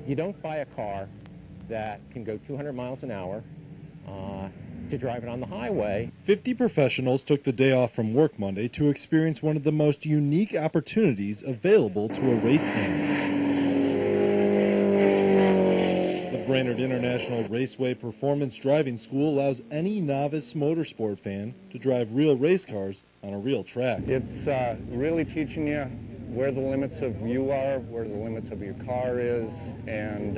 You don't buy a car that can go 200 miles an hour to drive it on the highway. 50 professionals took the day off from work Monday to experience one of the most unique opportunities available to a race fan. The Brainerd International Raceway Performance Driving School allows any novice motorsport fan to drive real race cars on a real track. It's really teaching you where the limits of you are, where the limits of your car is, and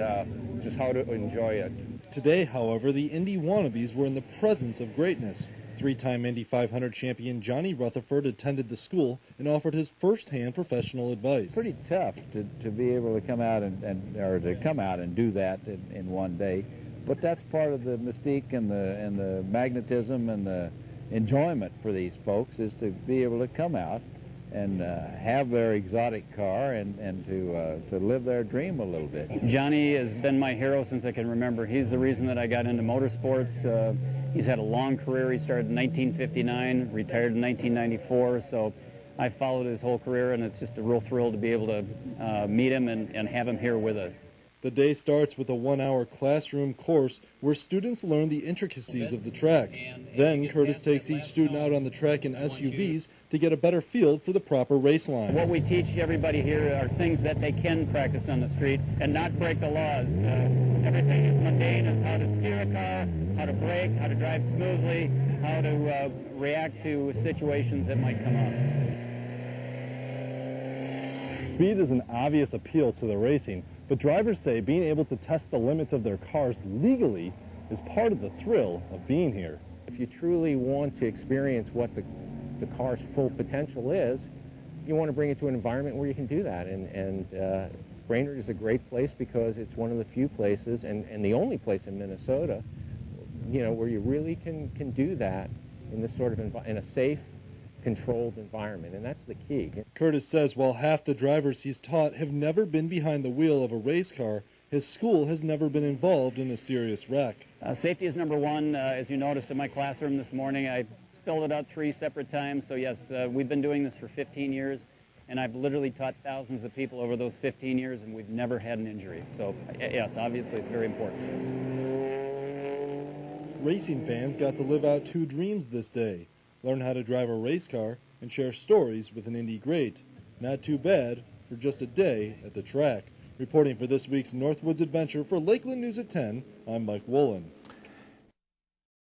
just how to enjoy it. Today, however, the Indy wannabes were in the presence of greatness. Three-time Indy 500 champion Johnny Rutherford attended the school and offered his first-hand professional advice. Pretty tough to be able to come out and do that in one day, but that's part of the mystique and the magnetism and the enjoyment for these folks, is to be able to come out and have their exotic car and to live their dream a little bit. Johnny has been my hero since I can remember. He's the reason that I got into motorsports. He's had a long career. He started in 1959, retired in 1994, so I followed his whole career, and it's just a real thrill to be able to meet him and have him here with us. The day starts with a 1-hour classroom course where students learn the intricacies of the track. Then Curtis takes each student out on the track in SUVs to get a better feel for the proper race line. What we teach everybody here are things that they can practice on the street and not break the laws. Everything is mundane. It's how to steer a car, how to brake, how to drive smoothly, how to react to situations that might come up. Speed is an obvious appeal to the racing, but drivers say being able to test the limits of their cars legally is part of the thrill of being here. If you truly want to experience what the car's full potential is, you want to bring it to an environment where you can do that. And Brainerd is a great place because it's one of the few places, and the only place in Minnesota, where you really can do that in this sort of in a safe, controlled environment, and that's the key. Curtis says while half the drivers he's taught have never been behind the wheel of a race car, his school has never been involved in a serious wreck. Safety is number one. As you noticed in my classroom this morning, I spelled it out 3 separate times. So yes, we've been doing this for 15 years, and I've literally taught thousands of people over those 15 years, and we've never had an injury. So yes, obviously it's very important to us. Racing fans got to live out 2 dreams this day: learn how to drive a race car and share stories with an Indy great. Not too bad for just a day at the track. Reporting for this week's Northwoods Adventure for Lakeland News at 10, I'm Mike Wolin.